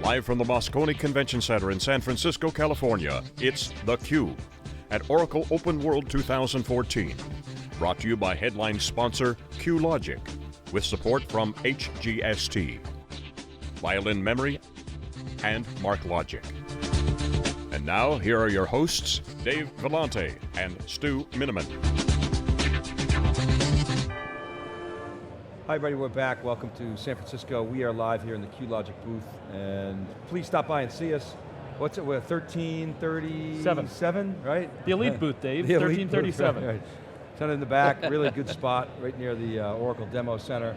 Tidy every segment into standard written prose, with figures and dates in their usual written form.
Live from the Moscone Convention Center in San Francisco, California, it's theCUBE at Oracle OpenWorld 2014. Brought to you by headline sponsor QLogic, with support from HGST, Violin Memory, and MarkLogic. And now, here are your hosts, Dave Vellante and Stu Miniman. Hi everybody, we're back. Welcome to San Francisco. We are live here in the QLogic booth, and please stop by and see us. What's it, we're 1337, right? The elite booth, Dave, The elite 1337. booth, right. Center in the back, really good spot, right near the Oracle Demo Center.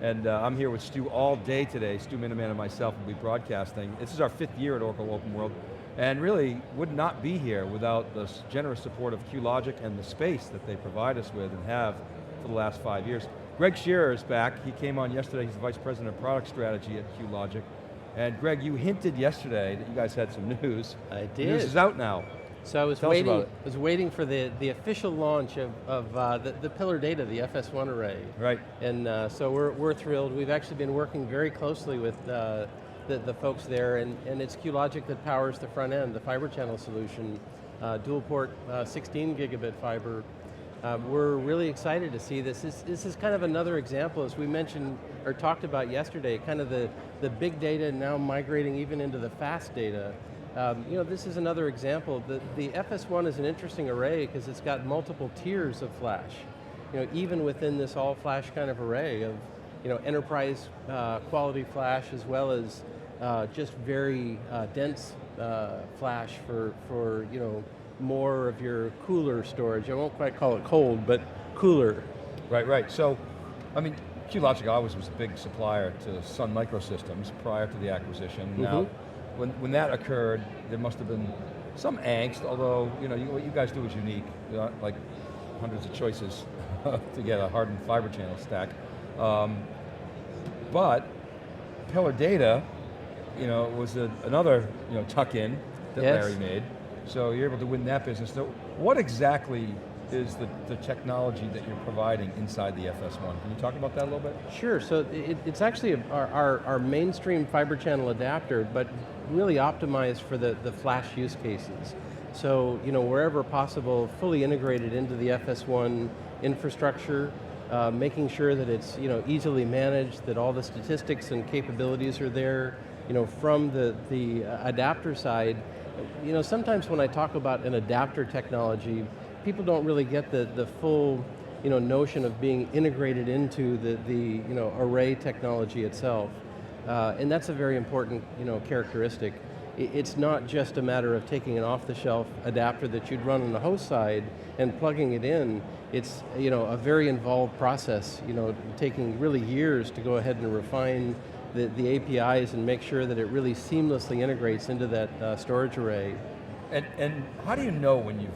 And I'm here with Stu all day today. Stu Miniman and myself will be broadcasting. This is our 5th year at Oracle OpenWorld, and really would not be here without the generous support of QLogic and the space that they provide us with and have for the last 5 years. Greg Scherer is back. He came on yesterday. He's the Vice President of Product Strategy at QLogic. And Greg, you hinted yesterday that you guys had some news. I did. The news is out now. So I was waiting for the official launch of the pillar data, the FS1 array. Right. And so we're thrilled. We've actually been working very closely with the folks there, and it's QLogic that powers the front end, the Fibre Channel solution, dual port 16 gigabit fiber. We're really excited to see this. This is kind of another example, as we mentioned or talked about yesterday, kind of the big data now migrating even into the fast data. This is another example. The FS1 is an interesting array because it's got multiple tiers of flash. Even within this all flash kind of array of enterprise quality flash as well as just very dense flash for more of your cooler storage. I won't quite call it cold, but cooler. Right. So, I mean, QLogic always was a big supplier to Sun Microsystems prior to the acquisition. Now, when that occurred, there must have been some angst, although what you guys do is unique. Like hundreds of choices to get a hardened fiber channel stack. But Pillar Data, was another tuck-in that Larry made. So you're able to win that business. So what exactly is the technology that you're providing inside the FS1? Can you talk about that a little bit? Sure, so it's actually our mainstream fiber channel adapter, but really optimized for the flash use cases. So wherever possible, fully integrated into the FS1 infrastructure, making sure that it's easily managed, that all the statistics and capabilities are there. From the adapter side, sometimes when I talk about an adapter technology, people don't really get the full notion of being integrated into the array technology itself. And that's a very important characteristic. It's not just a matter of taking an off-the-shelf adapter that you'd run on the host side and plugging it in. It's a very involved process, taking really years to go ahead and refine the APIs and make sure that it really seamlessly integrates into that storage array. And how do you know when you've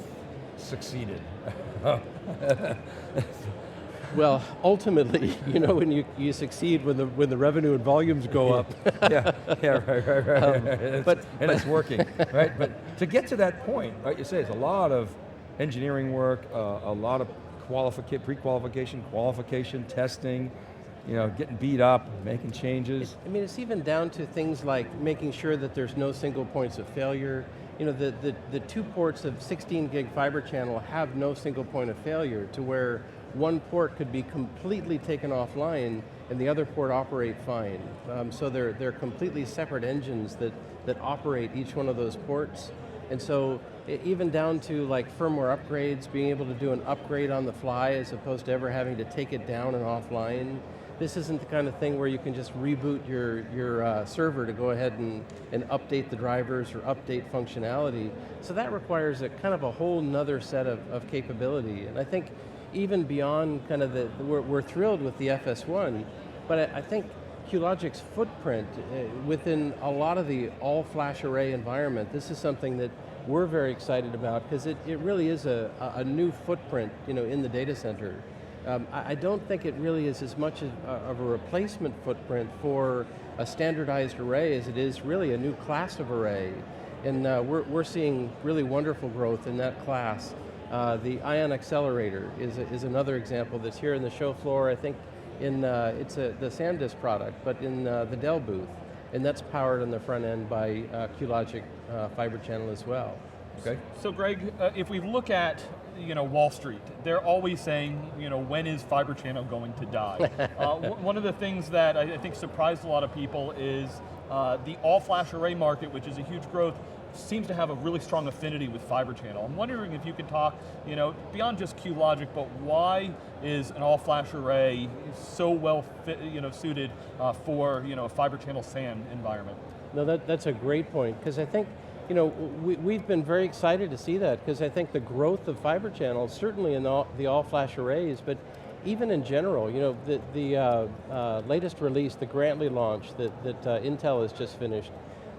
succeeded? Well, ultimately, when you succeed when the revenue and volumes go up. yeah, right. And it's working, right? But to get to that point, right? You say it's a lot of engineering work, a lot of pre-qualification, qualification, testing. Getting beat up, making changes. It's even down to things like making sure that there's no single points of failure. The 2 ports of 16 gig fiber channel have no single point of failure, to where one port could be completely taken offline and the other port operate fine. So they're completely separate engines that operate each one of those ports. And so even down to like firmware upgrades, being able to do an upgrade on the fly as opposed to ever having to take it down and offline. This isn't the kind of thing where you can just reboot your server to go ahead and update the drivers or update functionality. So that requires a kind of a whole nother set of capability. And I think even beyond kind of we're thrilled with the FS1, but I think QLogic's footprint within a lot of the all-flash array environment, this is something that we're very excited about because it really is a new footprint in the data center. I don't think it really is as much of a replacement footprint for a standardized array as it is really a new class of array. And we're seeing really wonderful growth in that class. The Ion Accelerator is another example that's here in the show floor. I think it's the SanDisk product, but in the Dell booth. and that's powered on the front end by QLogic Fibre Channel as well. Okay. So Greg, if we look at Wall Street, they're always saying, when is Fibre Channel going to die? One of the things that I think surprised a lot of people is the all-flash array market, which is a huge growth, seems to have a really strong affinity with Fibre Channel. I'm wondering if you could talk, beyond just QLogic, but why is an all-flash array so well suited for a Fibre Channel SAN environment? No, that's a great point, because I think we've been very excited to see that, because I think the growth of Fibre Channel, certainly in the all-flash arrays, but even in general, the latest release, the Grantley launch that Intel has just finished,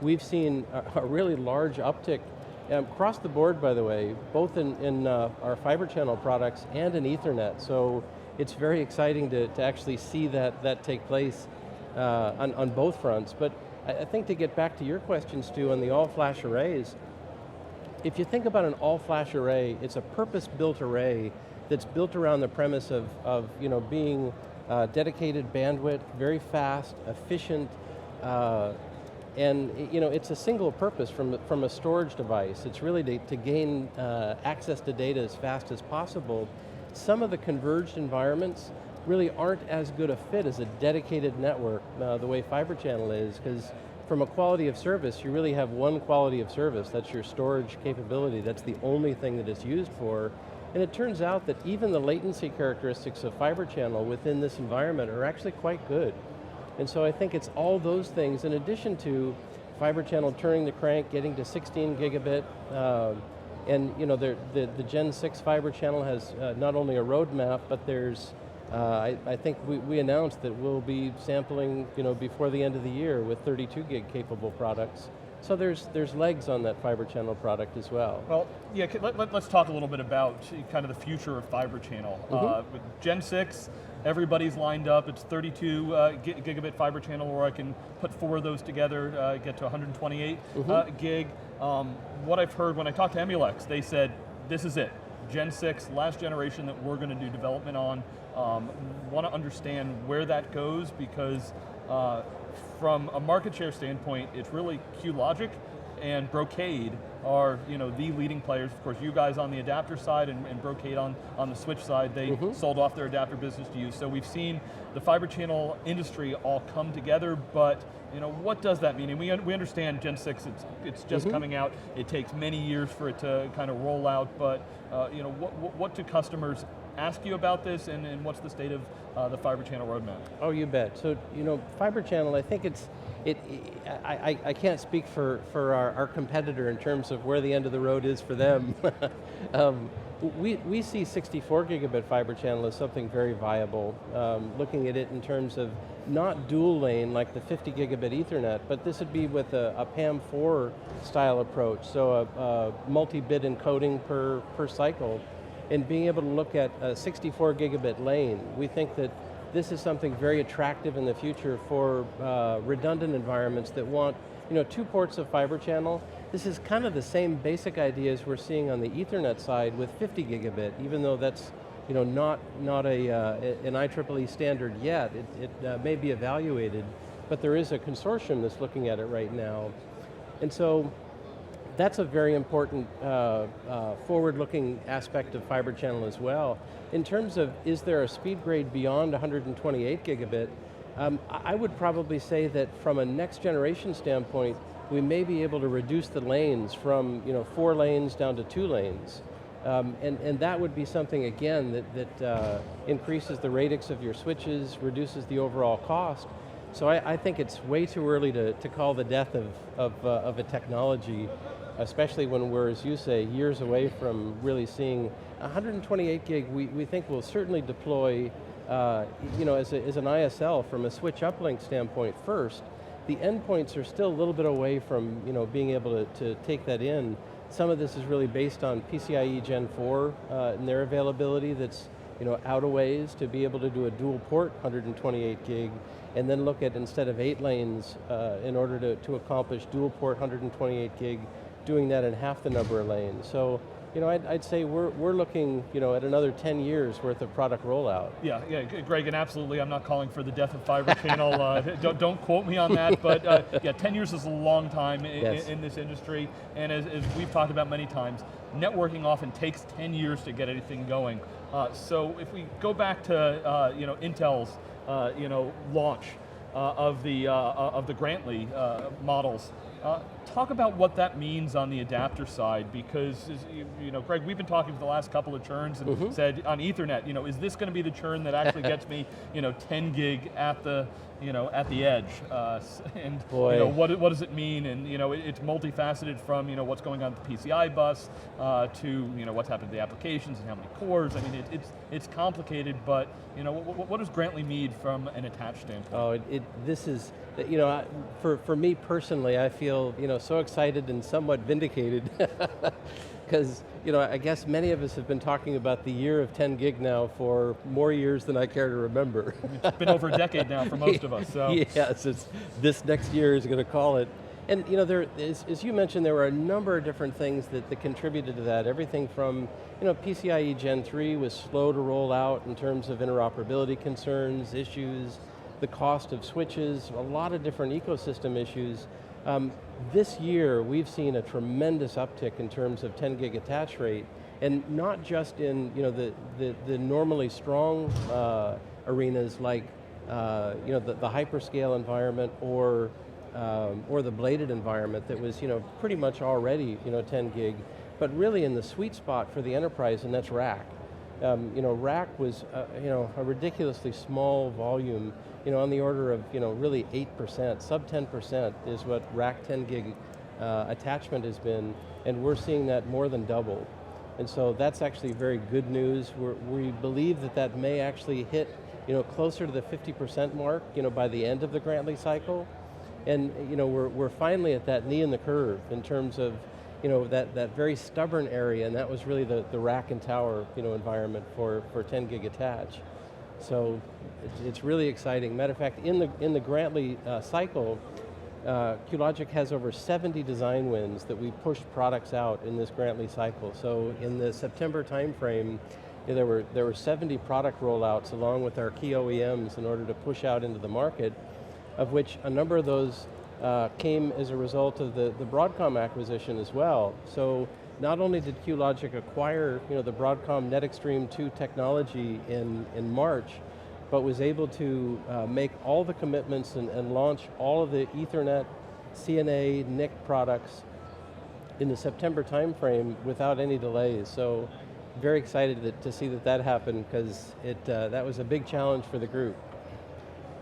we've seen a really large uptick across the board, by the way, both in our Fibre Channel products and in Ethernet. So it's very exciting to actually see that take place on both fronts. But I think to get back to your question, Stu, on the all-flash arrays, if you think about an all-flash array, it's a purpose-built array that's built around the premise of being dedicated bandwidth, very fast, efficient, and it's a single purpose from a storage device. It's really to gain access to data as fast as possible. Some of the converged environments really aren't as good a fit as a dedicated network, the way Fibre Channel is, because from a quality of service, you really have one quality of service, that's your storage capability, that's the only thing that it's used for. And it turns out that even the latency characteristics of Fibre Channel within this environment are actually quite good. And so I think it's all those things, in addition to Fibre Channel turning the crank, getting to 16 gigabit, and the Gen 6 Fibre Channel has not only a roadmap, but there's I think we announced that we'll be sampling before the end of the year with 32 gig capable products. So there's legs on that Fibre Channel product as well. Well, yeah, let's talk a little bit about kind of the future of Fibre Channel. With Gen 6, everybody's lined up. It's 32 gigabit Fibre Channel, or I can put 4 of those together, get to 128 gig. What I've heard when I talked to Emulex, they said, this is it. Gen 6, last generation that we're going to do development on. Want to understand where that goes, because from a market share standpoint, it's really QLogic and Brocade are the leading players. Of course, you guys on the adapter side and Brocade on the switch side, they sold off their adapter business to you. So we've seen the Fibre Channel industry all come together, but what does that mean? And we understand Gen 6, it's just coming out. It takes many years for it to kind of roll out, but what do customers ask you about this, and what's the state of the Fibre Channel roadmap? Oh, you bet. So, Fibre Channel, I think I can't speak for our competitor in terms of where the end of the road is for them. We see 64 gigabit Fibre Channel as something very viable, looking at it in terms of not dual lane like the 50 gigabit Ethernet, but this would be with a PAM4 style approach, so a multi-bit encoding per cycle, and being able to look at a 64 gigabit lane. We think that this is something very attractive in the future for redundant environments that want 2 ports of Fibre Channel. This is kind of the same basic ideas we're seeing on the Ethernet side with 50 gigabit, even though that's not an IEEE standard yet. It may be evaluated, but there is a consortium that's looking at it right now. And so that's a very important forward-looking aspect of Fibre Channel as well. In terms of, is there a speed grade beyond 128 gigabit, I would probably say that from a next generation standpoint, we may be able to reduce the lanes from 4 lanes down to 2 lanes. And that would be something, again, that increases the radix of your switches, reduces the overall cost. So I think it's way too early to call the death of a technology, especially when we're, as you say, years away from really seeing 128 gig. We think we'll certainly deploy as an ISL from a switch uplink standpoint first. The endpoints are still a little bit away from being able to take that in. Some of this is really based on PCIe Gen 4 and their availability that's out a ways to be able to do a dual port 128 gig, and then look at, instead of 8 lanes, in order to accomplish dual port 128 gig, doing that in half the number of lanes. So I'd say we're looking, at another 10 years worth of product rollout. Yeah, Greg, and absolutely, I'm not calling for the death of Fibre Channel. Don't quote me on that, but yeah, 10 years is a long time in this industry, and as we've talked about many times, networking often takes 10 years to get anything going. So if we go back to Intel's launch of the Grantley models. Talk about what that means on the adapter side, because Greg, we've been talking for the last couple of churns and said on Ethernet, is this going to be the churn that actually gets me 10 gig at the edge? And what does it mean? And it's multifaceted from what's going on at the PCI bus to what's happened to the applications and how many cores. I mean, it's complicated, but what does Grantley need from an attached standpoint? This is, for me personally, I feel so excited and somewhat vindicated because I guess many of us have been talking about the year of 10 gig now for more years than I care to remember. It's been over a decade now for most of us. So. Yes, this next year is going to call it. And as you mentioned, there were a number of different things that contributed to that. Everything from, PCIe Gen 3 was slow to roll out in terms of interoperability concerns, issues, the cost of switches, a lot of different ecosystem issues. This year, we've seen a tremendous uptick in terms of 10 gig attach rate, and not just in the normally strong arenas like the hyperscale environment or the bladed environment that was pretty much already 10 gig, but really in the sweet spot for the enterprise, and that's rack. Rack was a ridiculously small volume, on the order of really 8%, sub 10% is what rack 10 gig attachment has been, and we're seeing that more than double. And so that's actually very good news. We believe that may actually hit closer to the 50% mark by the end of the Grantley cycle. And we're finally at that knee in the curve in terms of that very stubborn area, and that was really the rack and tower environment for 10 gig attach. So it's really exciting. Matter of fact, in the Grantley cycle, QLogic has over 70 design wins that we pushed products out in this Grantley cycle. So in the September timeframe, there were 70 product rollouts along with our key OEMs in order to push out into the market, of which a number of those came as a result of the Broadcom acquisition as well. So not only did QLogic acquire the Broadcom NetExtreme 2 technology in March, but was able to make all the commitments and launch all of the Ethernet, CNA, NIC products in the September timeframe without any delays. So very excited to see that happened, because that was a big challenge for the group.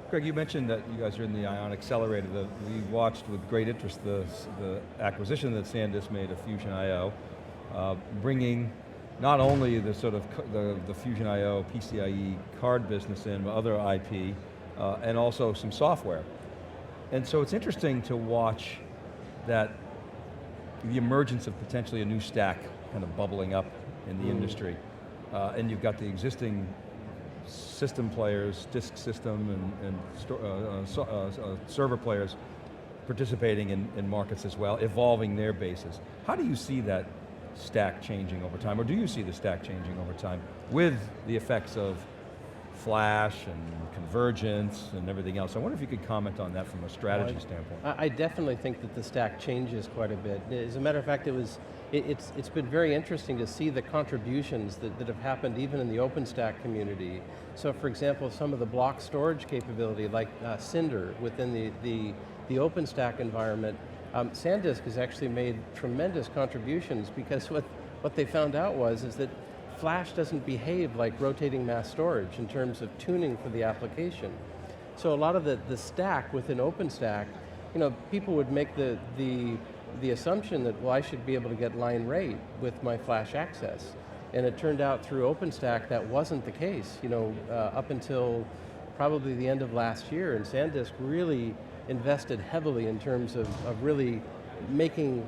Greg, you mentioned that you guys are in the Ion Accelerator. We watched with great interest the acquisition that SanDisk made of Fusion IO, bringing not only the sort of the Fusion IO PCIe card business in, but other IP, and also some software. And so it's interesting to watch that the emergence of potentially a new stack kind of bubbling up in the industry. And you've got the existing system players, disk system and server players participating in markets as well, evolving their bases. How do you see that stack changing over time, or do you see the stack changing over time with the effects of flash and convergence and everything else? I wonder if you could comment on that from a strategy standpoint. I definitely think that the stack changes quite a bit. As a matter of fact, it's been very interesting to see the contributions that have happened even in the OpenStack community. So for example, some of the block storage capability like Cinder within the OpenStack environment, SanDisk has actually made tremendous contributions, because what they found out is that flash doesn't behave like rotating mass storage in terms of tuning for the application. So a lot of the stack within OpenStack, people would make the assumption that, well, I should be able to get line rate with my flash access. And it turned out through OpenStack that wasn't the case, up until probably the end of last year, and SanDisk really invested heavily in terms of really making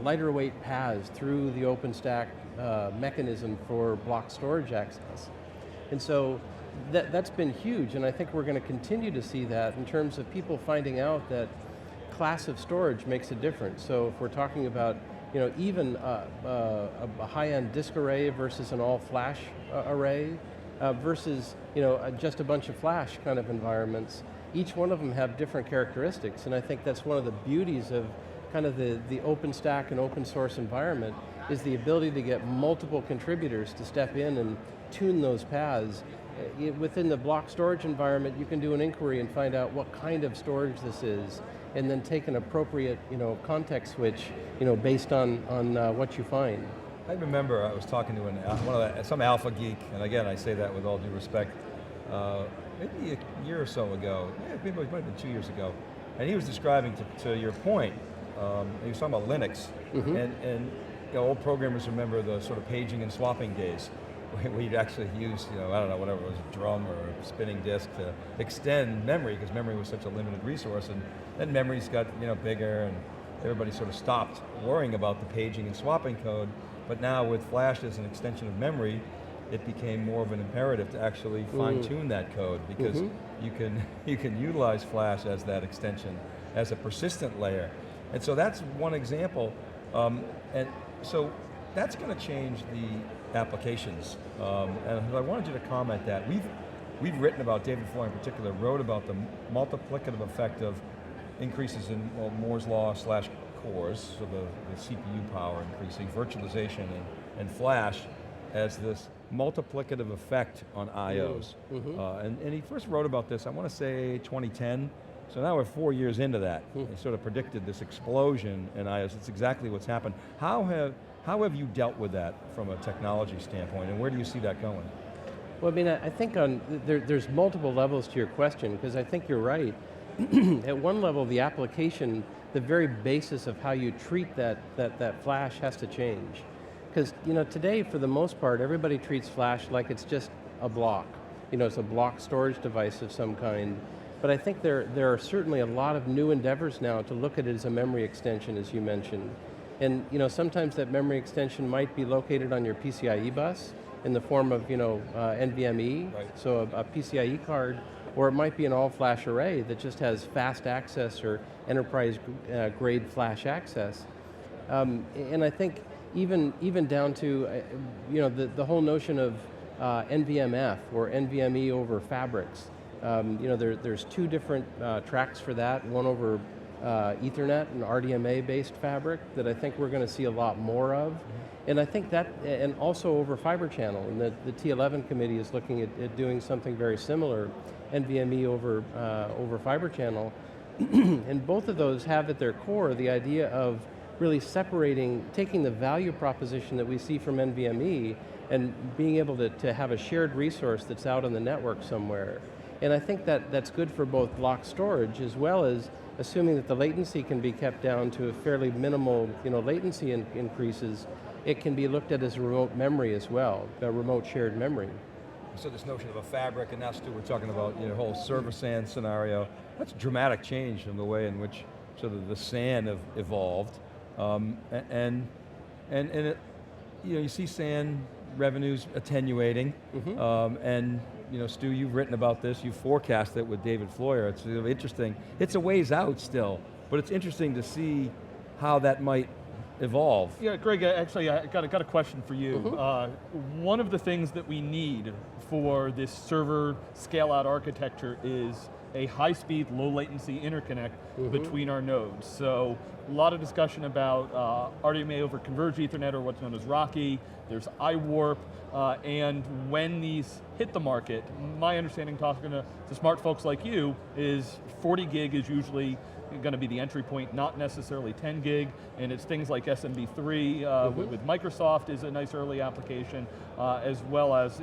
lighter weight paths through the OpenStack mechanism for block storage access. And so that's been huge, and I think we're going to continue to see that in terms of people finding out that class of storage makes a difference. So if we're talking about even a high-end disk array versus an all-flash array, versus just a bunch of flash kind of environments. Each one of them have different characteristics, and I think that's one of the beauties of kind of the OpenStack and open source environment, is the ability to get multiple contributors to step in and tune those paths. Within the block storage environment, you can do an inquiry and find out what kind of storage this is, and then take an appropriate context switch based on what you find. I remember I was talking to some alpha geek, and again I say that with all due respect, maybe a year or so ago, maybe it might have been 2 years ago, and he was describing, to your point, he was talking about Linux, and old programmers remember the sort of paging and swapping days, where you'd actually use, I don't know, whatever it was, a drum or a spinning disk to extend memory, because memory was such a limited resource, and then memories got bigger, and everybody sort of stopped worrying about the paging and swapping code. But now with flash as an extension of memory, it became more of an imperative to actually fine-tune that code, because you can utilize flash as that extension, as a persistent layer. And so that's one example. And so that's going to change the applications. And I wanted you to comment that. We've written about, David Floyer in particular, wrote about the multiplicative effect of increases in Moore's law / cores, so the CPU power increasing, virtualization and flash as this multiplicative effect on IOs. And he first wrote about this, I want to say 2010, so now we're 4 years into that. He sort of predicted this explosion in IOs. It's exactly what's happened. How have you dealt with that from a technology standpoint, and where do you see that going? Well, I mean, I think there's multiple levels to your question, because I think you're right. At one level, the application, the very basis of how you treat that flash has to change. Because today, for the most part, everybody treats flash like it's just a block. It's a block storage device of some kind. But I think there are certainly a lot of new endeavors now to look at it as a memory extension, as you mentioned. And sometimes that memory extension might be located on your PCIe bus in the form of NVMe, so a PCIe card, or it might be an all-flash array that just has fast access or enterprise-grade flash access. And I think even down to the whole notion of NVMF or NVMe over fabrics. There's two different tracks for that. One over Ethernet and RDMA-based fabric that I think we're going to see a lot more of. And I think that, and also over Fibre Channel, and the T11 committee is looking at doing something very similar, NVMe over Fibre Channel. And both of those have at their core the idea of really separating, taking the value proposition that we see from NVMe and being able to have a shared resource that's out on the network somewhere. And I think that's good for both block storage, as well as assuming that the latency can be kept down to a fairly minimal latency increases. It can be looked at as a remote memory as well, a remote shared memory. So this notion of a fabric, and now Stu, we're talking about whole server SAN scenario. That's a dramatic change in the way in which sort of the SAN evolved, and it, you see SAN revenues attenuating, and Stu, you've written about this, you forecast it with David Floyer. It's interesting. It's a ways out still, but it's interesting to see how that might evolve. Yeah, Greg, actually I got a question for you. One of the things that we need for this server scale-out architecture is a high-speed, low-latency interconnect between our nodes. So a lot of discussion about RDMA over converged Ethernet, or what's known as RoCE. There's iWarp, and when these hit the market, my understanding, talking to smart folks like you, is 40 gig is usually going to be the entry point, not necessarily 10 gig, and it's things like SMB3 with Microsoft is a nice early application, as well as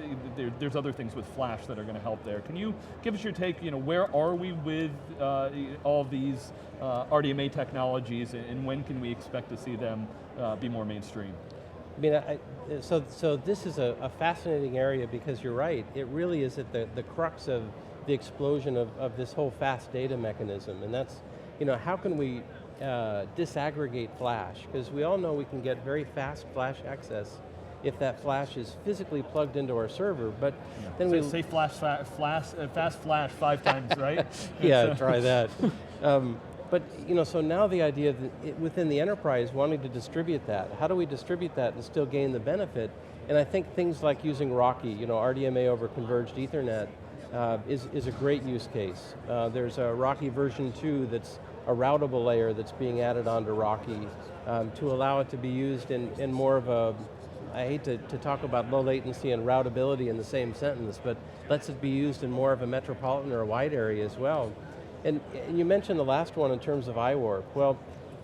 there's other things with Flash that are going to help there. Can you give us your take, where are we with all of these RDMA technologies, and when can we expect to see them be more mainstream? I mean, so this is a fascinating area, because you're right, it really is at the crux of the explosion of this whole fast data mechanism, and that's, how can we disaggregate flash? Because we all know we can get very fast flash access if that flash is physically plugged into our server, but then we... Say fast flash 5 times, right? Yeah, try that. But so now the idea that within the enterprise wanting to distribute that, how do we distribute that and still gain the benefit? And I think things like using RoCE, RDMA over converged Ethernet, is a great use case. There's a RoCE version 2 that's a routable layer that's being added onto RoCE to allow it to be used in more of a, I hate to talk about low latency and routability in the same sentence, but lets it be used in more of a metropolitan or a wide area as well. And you mentioned the last one in terms of iWarp. Well,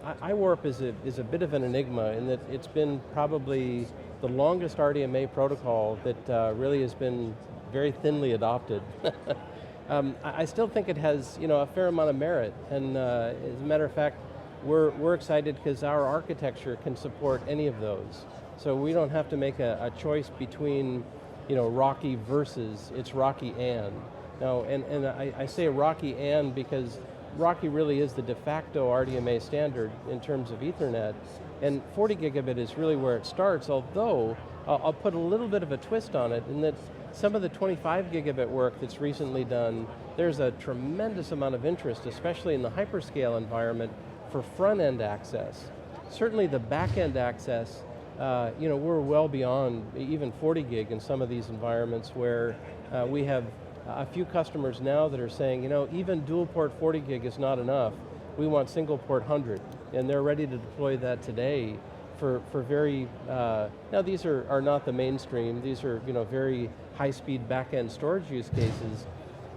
iWarp is a bit of an enigma in that it's been probably the longest RDMA protocol that really has been very thinly adopted. I still think it has a fair amount of merit, and as a matter of fact, we're excited because our architecture can support any of those. So we don't have to make a choice between RoCE versus, it's RoCE and. Now, and I say RoCE and because RoCE really is the de facto RDMA standard in terms of Ethernet, and 40 gigabit is really where it starts, although I'll put a little bit of a twist on it in that some of the 25 gigabit work that's recently done, there's a tremendous amount of interest, especially in the hyperscale environment, for front-end access. Certainly the back-end access, we're well beyond even 40 gig in some of these environments where we have a few customers now that are saying, even dual port 40 gig is not enough. We want single port 100, and they're ready to deploy that today for very, now these are not the mainstream, these are very high-speed back-end storage use cases,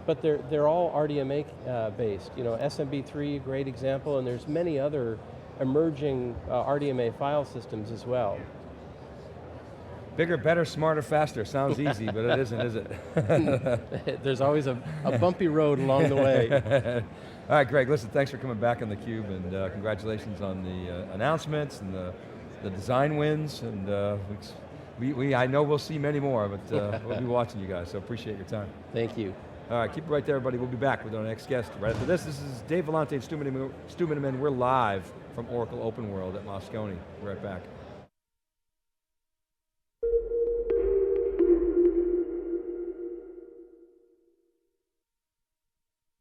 but they're all RDMA based. SMB3, great example, and there's many other emerging RDMA file systems as well. Bigger, better, smarter, faster. Sounds easy, but it isn't, is it? There's always a bumpy road along the way. All right, Greg, listen, thanks for coming back on theCUBE, and congratulations on the announcements and the design wins, and I know we'll see many more, but we'll be watching you guys, so appreciate your time. Thank you. All right, keep it right there, everybody. We'll be back with our next guest. Right after this is Dave Vellante and Stu Miniman. We're live from Oracle OpenWorld at Moscone. Be right back.